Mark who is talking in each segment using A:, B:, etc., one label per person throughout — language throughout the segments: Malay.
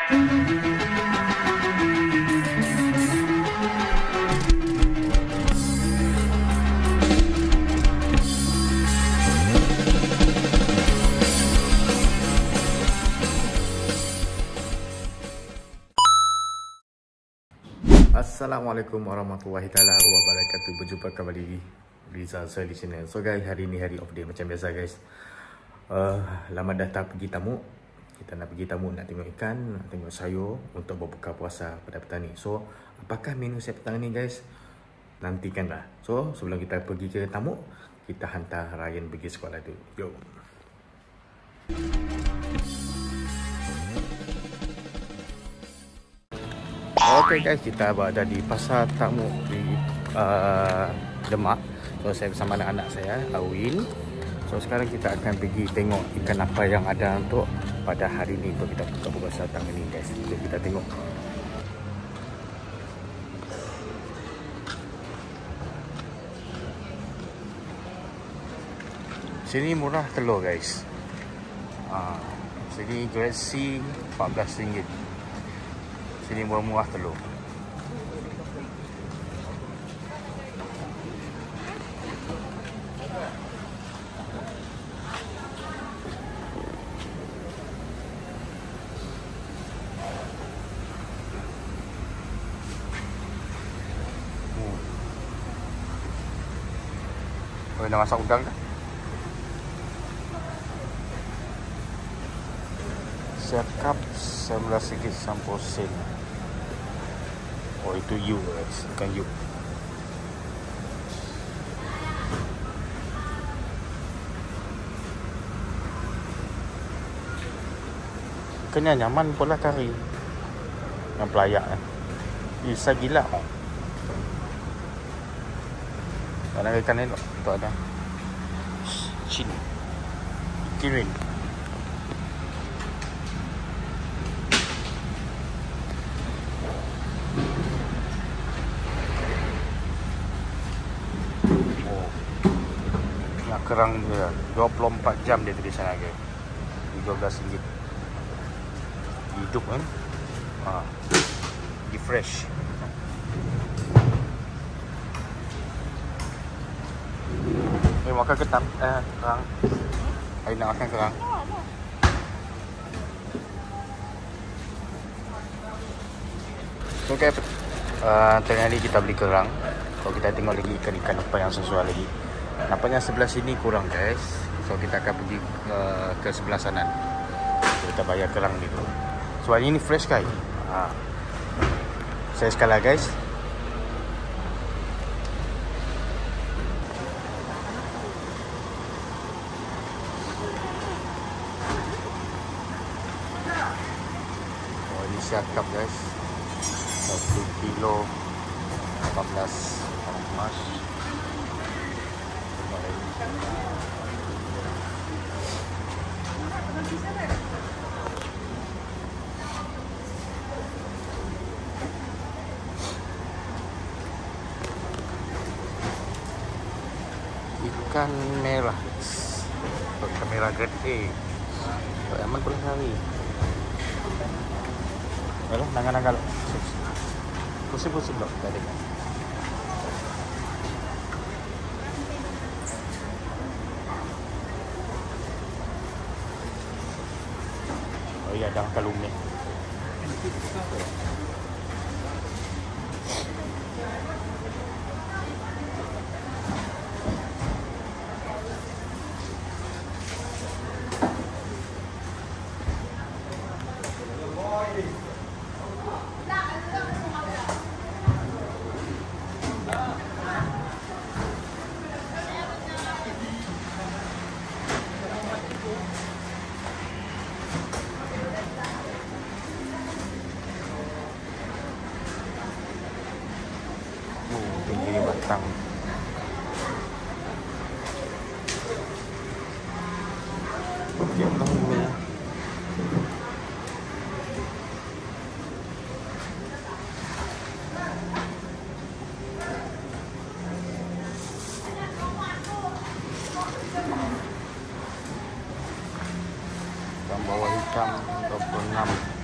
A: Assalamualaikum warahmatullahi taala wabarakatuh. Berjumpa kembali Rizal Soil di channel. So guys, hari ni hari off day macam biasa guys. Lama dah tak pergi tamu. Kita nak pergi tamu, nak tengok ikan, nak tengok sayur untuk berbuka puasa pada petang ni. So, apakah menu saya petang ni guys? Nantikanlah. So, sebelum kita pergi ke tamu, kita hantar Ryan pergi sekolah dulu. Yo. Okay guys, kita berada di pasar tamu di Demak. So saya bersama anak-anak saya, Awin. So sekarang kita akan pergi tengok ikan apa yang ada untuk pada hari ni untuk kita buka puasa petang ni guys. Jom kita tengok. Sini murah telur guys. Sini grade C RM14. Sini murah-murah telur. Oh, nak masak udang dah? Sekap RM11 campur sen. Oh, itu you guys, ikan you. Ikannya nyaman pula kari. Yang pelayak kan. Bisa gila oh. Mana ikan ni tu ada. Chin. Kirin. Kerang dia 24 jam dia tulis sana guys. RM12. Hidup kan? Di fresh. Makan ketam kerang. Saya nak makan kerang. Okay, tengah ni kita beli kerang. Kalau kita tengok lagi ikan-ikan apa yang sesuai lagi. Nampaknya sebelah sini kurang guys. So kita akan pergi ke sebelah sana. Kita bayar kerang gitu. So ini fresh guys. Saya skala guys. Oh ini siakap guys. 1 kilo 18 emas. Ikan merah, ikan merah gede. Aman pula hari. Alah, nangan-nangan. Pusing-pusing dok tadi. Oh iya, ada kalungnya. Tinggi batang. Okey lah ini. Ikan bawah hitam 26.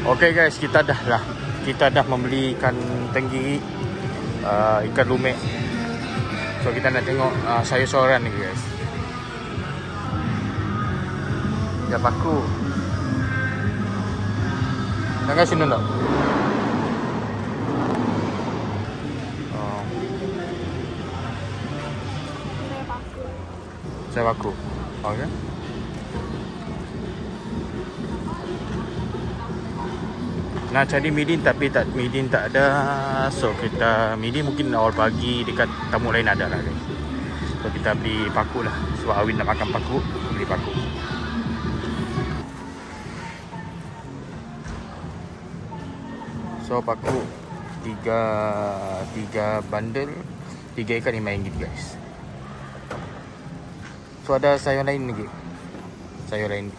A: Okay guys, kita dah membeli ikan tenggiri, ikan lumek. So kita nak tengok sayur-sayuran ni guys. Dah paku. Nak kasi sini tak? Saya paku. Okay. Nak cari midin tapi midin tak ada. So kita midin mungkin awal pagi dekat tamu lain ada lah guys. So kita beli paku lah. Sebab Awin nak makan paku, beli paku. So paku 3 bundle, 3 ikan RM5 guys. So ada sayur lain lagi. Sayur lain.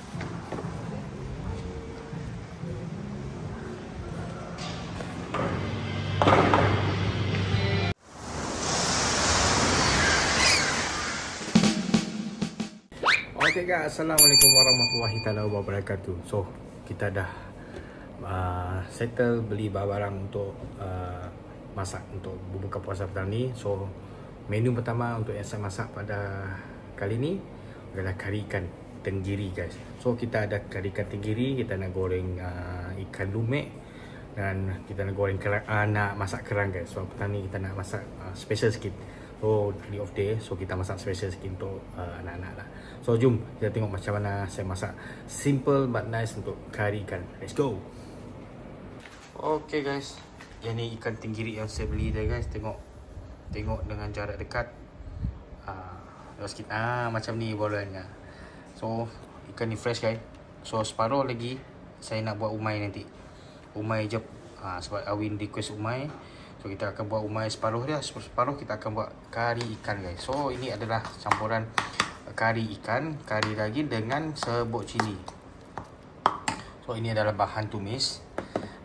A: Okay guys, Assalamualaikum warahmatullahi wabarakatuh. So kita dah settle beli barang untuk masak untuk berbuka puasa petang ni. So menu pertama untuk yang saya masak pada kali ni adalah kari ikan tenggiri guys. So kita ada kari ikan tenggiri, kita nak goreng ikan lumek dan kita nak goreng kerang, nak masak kerang guys. So petang ni kita nak masak special sikit. So day of day, so kita masak special sikit untuk anak-anak lah. So jom kita tengok macam mana saya masak simple but nice untuk kari ikan. Let's go. Okay guys, yang ni ikan tenggiri yang saya beli dah guys. Tengok dengan jarak dekat. Sikit macam ni bolanya. So ikan ni fresh guys. So separuh lagi saya nak buat umai nanti. Umai je sebab Awin request umai. So kita akan buat umai separuh dia. Separuh kita akan buat kari ikan guys. So ini adalah campuran kari ikan, kari daging dengan serbuk cili. So ini adalah bahan tumis.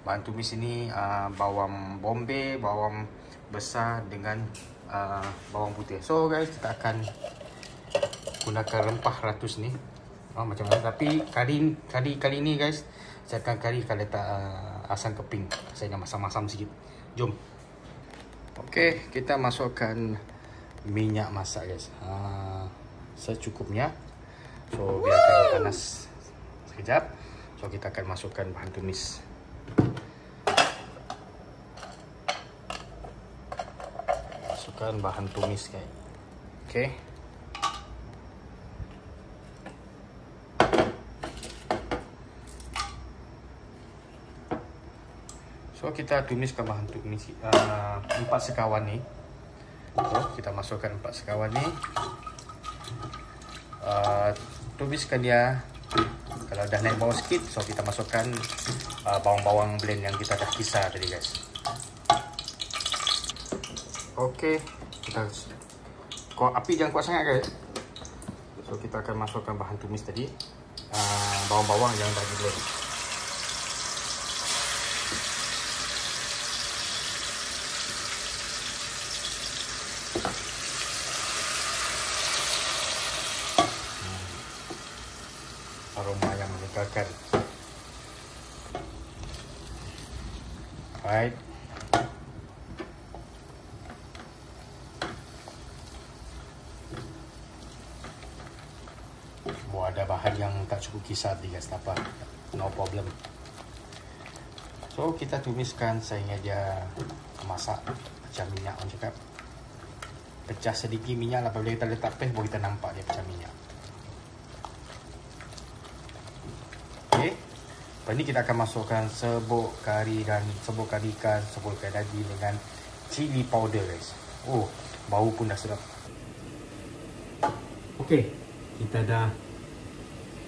A: Bahan tumis ini bawang bombay, bawang besar dengan bawang putih. So guys, kita akan gunakan rempah ratus ni. Macam mana? Tapi kali ni guys, saya akan letak asam keping. Saya nak masam-masam sikit. Jom. Okey, kita masukkan minyak masak guys. Secukupnya. So biarkan panas sekejap. So kita akan masukkan bahan tumis. Masukkan bahan tumis guys. Okey. So kita tumiskan bahan tumis 4 sekawan ni. So kita masukkan 4 sekawan ni. Tumiskan dia. Kalau dah naik bawah sikit, so kita masukkan bawang-bawang blend yang kita dah kisar tadi guys. Okey, kita api jangan kuat sangat guys. So kita akan masukkan bahan tumis tadi. Bawang-bawang yang dah di blend. Aroma yang menyegarkan. Alright. Ada bahan yang tak cukup kisar tadi guys, tak apa, no problem. So kita tumiskan sehingga dia masak pecah minyak, orang cakap pecah sedikit minyak lah. Apabila kita letak paste baru kita nampak dia pecah minyak. Okay, lepas ni kita akan masukkan serbuk kari dan serbuk kari ikan, serbuk kari daging dengan cili powder guys. Oh, bau pun dah sedap. Okay, kita dah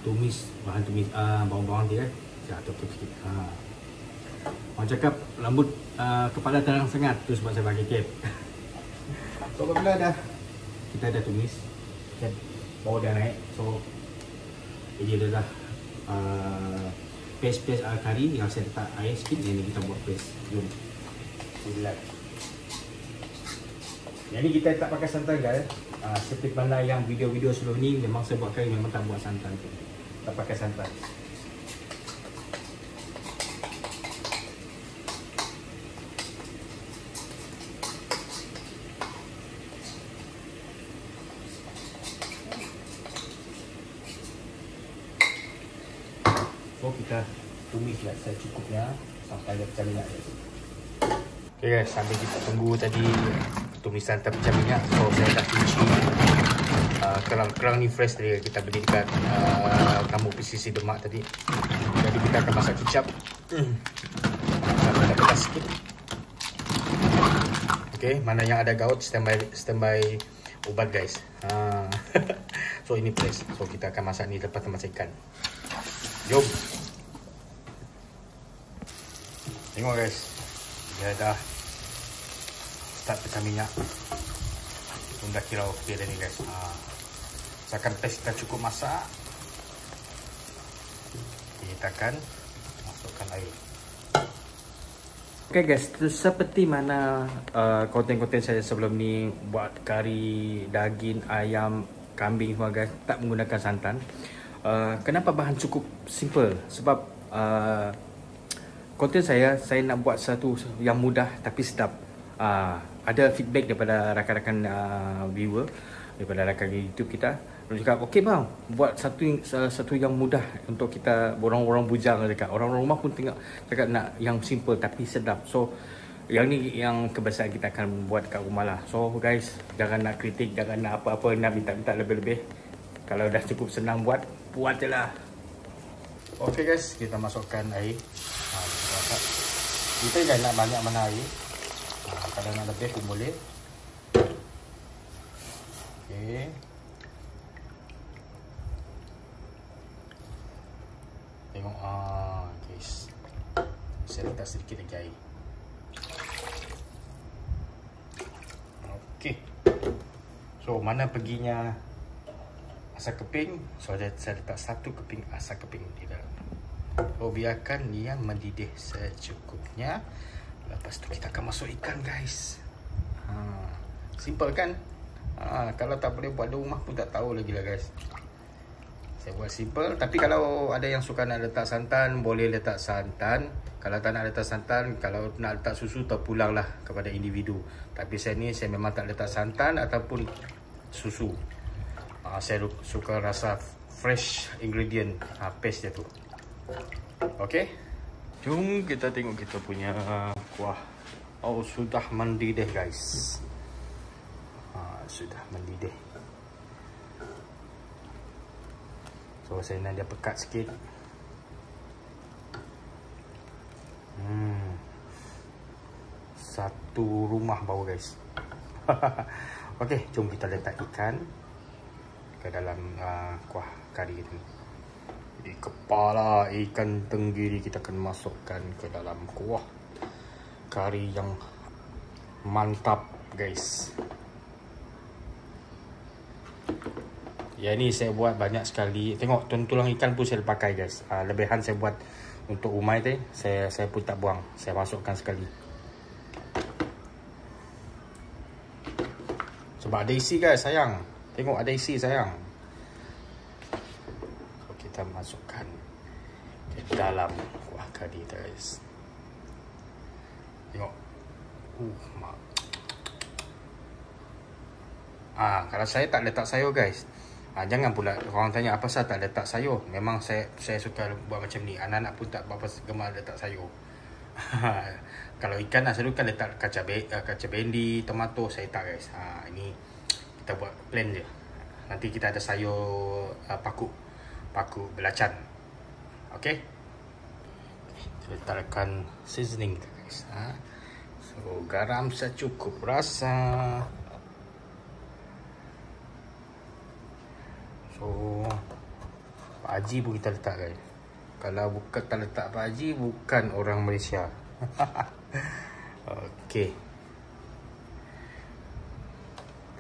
A: tumis bahan tumis bawang-bawang dia. Saya tutup sikit. Orang cakap rambut kepala terang sangat, tu sebab saya pakai cap. So apabila kita dah tumis, bau dah naik. So ini adalah paste kari yang saya letak air sikit. Jadi kita buat paste. Jom. Bulat. Jadi kita tak pakai santan guys. Seperti mana yang video-video sebelum ni, memang saya buat kari memang tak buat santan. Tak pakai santan. So kita tumislah secukupnya sampai dia pecah minyak guys. Okay guys, sambil kita tunggu tadi tumisan terpecah minyak, so saya dah cuci kerang ni fresh dari kita beli dekat kampung PCC Demak tadi. Jadi kita akan masak kicap. Kita pedas sikit. Okay, mana yang ada gaut standby ubat guys. So ini fresh. So kita akan masak ni lepas masak ikan. Jom. Tengok guys, dia dah start pecah minyak. Dah kira okey dah ni guys. Asalkan paste kita cukup masak, kita akan masukkan air. Okay guys, seperti mana konten-konten saya sebelum ni, buat kari daging ayam, kambing semua guys, tak menggunakan santan. Kenapa bahan cukup simple? Sebab konten saya nak buat satu yang mudah tapi sedap. Ada feedback daripada rakan-rakan viewer, daripada rakan YouTube kita. Mereka cakap, okey bang, buat satu yang mudah untuk kita, orang-orang bujang dekat. Orang-orang rumah pun tengok cakap nak yang simple tapi sedap. So yang ni yang kebiasaan kita akan buat kat rumah lah. So guys, jangan nak kritik, jangan nak apa-apa, nak minta lebih-lebih. Kalau dah cukup senang buat je lah. Okey guys, kita masukkan air. Kita jangan nak banyak mana air. Kalau nak lebih pun boleh. Okey. Tengok guys. Saya letak sedikit lagi air. Okey. So mana perginya asam keping? So saya letak satu keping asam keping di dalam. So biarkan dia mendidih secukupnya. Lepas tu kita akan masuk ikan guys. Simple kan? Kalau tak boleh buat di rumah pun tak tahu lagi lah guys. Saya buat simple. Tapi kalau ada yang suka nak letak santan, boleh letak santan. Kalau tak nak letak santan, kalau nak letak susu, terpulanglah kepada individu. Tapi saya memang tak letak santan ataupun susu. Saya suka rasa fresh ingredient, paste dia tu. Okay, jom kita tengok kita punya kuah. Oh, sudah mendidih guys. Sudah mendidih. So saya nak dia pekat sikit. Satu rumah bau guys. Okay, jom kita letak ikan ke dalam kuah kari ni. Di kepala ikan tenggiri kita akan masukkan ke dalam kuah kari yang mantap guys. Ya, ni saya buat banyak sekali. Tengok tulang ikan pun saya pakai guys. Lebihan saya buat untuk umai tadi, saya pun tak buang. Saya masukkan sekali. Sebab ada isi guys sayang. Tengok ada isi sayang. So kita masukkan ke dalam kuah kari guys. Tengok. Kalau saya tak letak sayur guys, jangan pula orang tanya apa saya tak letak sayur. Memang saya suka buat macam ni. Anak-anak pun tak berapa gemar letak sayur. Kalau ikan selalu kan letak kaca bendi, tomato, saya tak guys. Ini kita buat plain je. Nanti kita ada sayur paku belacan. Okey. Kita letakkan seasoning guys. So garam secukup rasa. So Pak Haji pun kita letak guys. Kalau bukan tak letak Pak Haji, bukan orang Malaysia. Okey.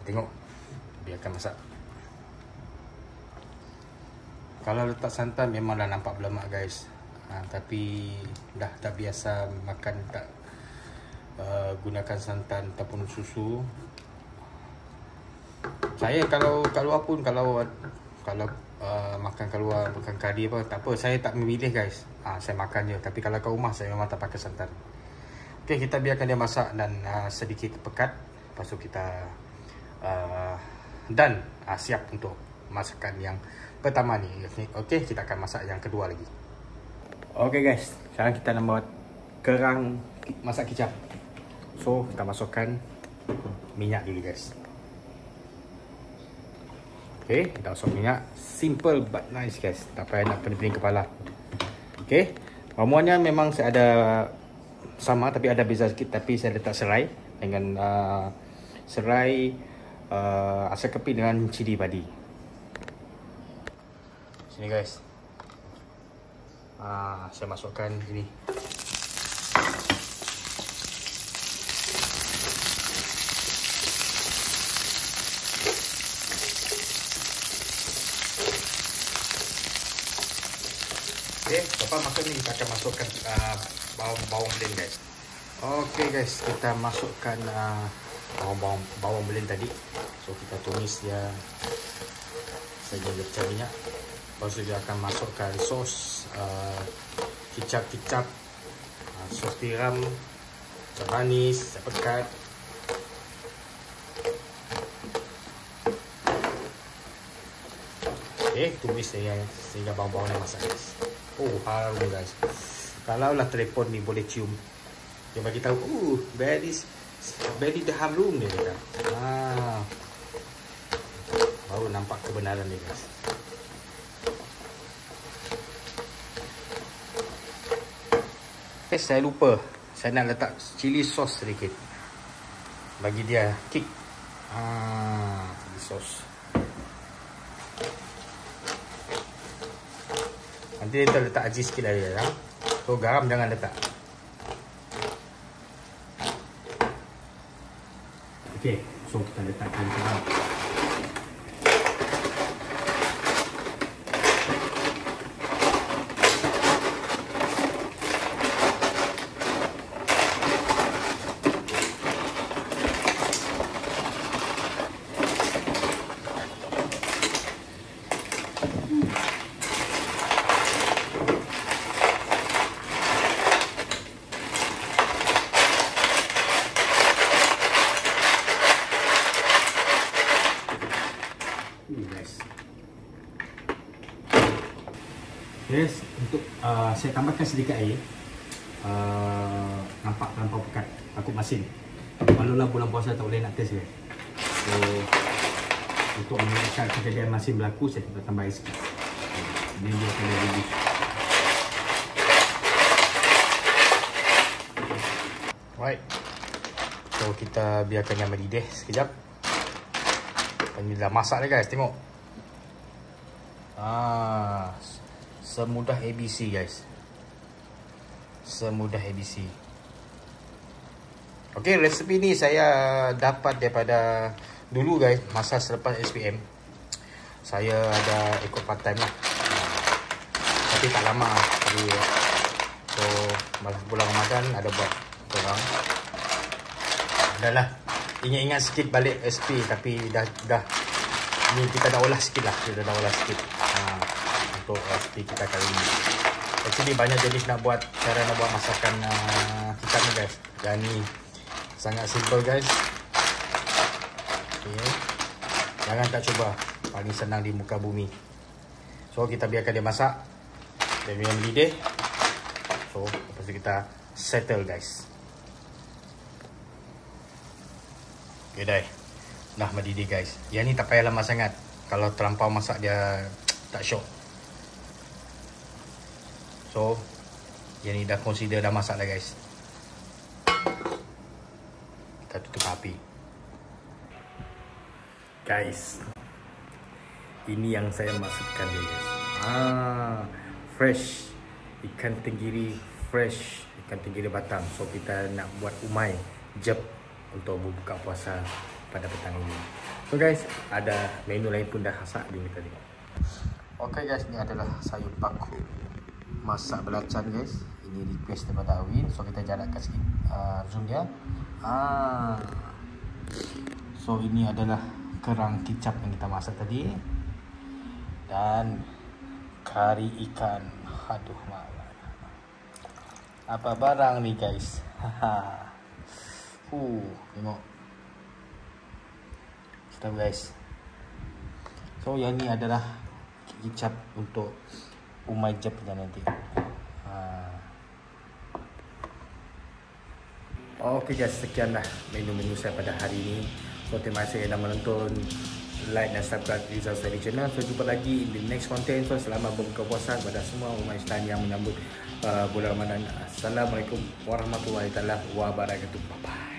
A: Tengok. Biarkan masak. Kalau letak santan memanglah nampak berlemak guys. Tapi dah tak biasa makan tak gunakan santan ataupun susu. Saya kalau kat luar pun kalau makan kat luar makan kari apa, tak apa, saya tak memilih guys. Saya makan je. Tapi kalau kat rumah saya memang tak pakai santan. Okey, kita biarkan dia masak dan sedikit pekat. Lepas tu kita dan siap untuk masakan yang pertama ni. Okey, kita akan masak yang kedua lagi. Okay guys, sekarang kita nak buat kerang masak kicap. So kita masukkan minyak dulu guys. Okay, kita masuk minyak. Simple but nice guys. Tak payah nak pening-pening kepala. Okay, ramuannya memang saya ada sama tapi ada beza sikit. Tapi saya letak serai dengan serai asam kepi dengan cili padi. Sini guys. Saya masukkan ini. Okay, lepas masuk ni kita akan masukkan bawang blend guys. Okay guys, kita masukkan bawang blend tadi. So kita tumis dia saja pecah minyak. Lepas tu dia akan masukkan sos kicap, sos tiram, kicap manis, kicap pekat. Okay, tumis sehingga bawang-bawangnya masak guys. Oh, harum guys. Kalau lah telefon ni boleh cium, dia bagi tahu, very the harum dia kata. Baru nampak kebenaran dia guys. Saya lupa, saya nak letak chili sauce sedikit. Bagi dia kick. Chili sauce. Nanti kita letak aji sikit lagi ya. So garam jangan letak. Okay, so kita letakkan garam. Yes, untuk saya tambahkan sedikit air. Nampak terlampau pekat, takut masin. Kalaulah bulan puasa tak boleh nak test guys. So untuk mengelakkan kejadian masin berlaku, saya tambah air sikit. Ini dia akan reduce. Right. So kita biarkan yang mendidih sekejap. Ini dah masak dah guys, tengok. Semudah ABC guys. Semudah ABC. Okay, resepi ni saya dapat daripada dulu guys, masa selepas SPM. Saya ada ikut part time lah. Tapi tak lama. Jadi so malah bulan Ramadan ada buat korang. Adalah ingat-ingat sikit balik SP, tapi dah ni kita dah olah sikit lah. Kita dah olah sikit. Untuk resipi kita kali ini. Actually banyak jenis nak buat, cara nak buat masakan kicap ni guys. Dan ni sangat simple guys. Okay. Jangan tak cuba, paling senang di muka bumi. So kita biarkan dia masak. Dia mendidih. So lepas tu kita settle guys. Okay dah mendidih guys. Yang ni tak payah lama sangat. Kalau terlampau masak dia tak syok. So, yang ni dah consider dah masak dah guys. Kita tutup api. Guys, ini yang saya maksudkan dia guys. Fresh ikan tenggiri, fresh ikan tenggiri batang. So kita nak buat umai jep untuk berbuka puasa pada petang ini. So guys, ada menu lain pun dah masak di tadi. Okay guys, ni adalah sayur paku masak belacan guys. Ini request daripada Awin. So kita jarakkan sikit zoom dia. So ini adalah kerang kicap yang kita masak tadi. Dan kari ikan. Aduh malah. Apa barang ni guys. Tengok. Sedap guys. So yang ni adalah kicap untuk umai jep nanti. Okey guys, sekianlah menu-menu saya pada hari ini. So terima kasih yang dah menonton. Like dan subscribe Rizal Study Channel. So jumpa lagi in the next content. So selamat berbuka puasa kepada semua umat Islam yang menyambut bulan Ramadan. Assalamualaikum warahmatullahi wabarakatuh. Bye bye.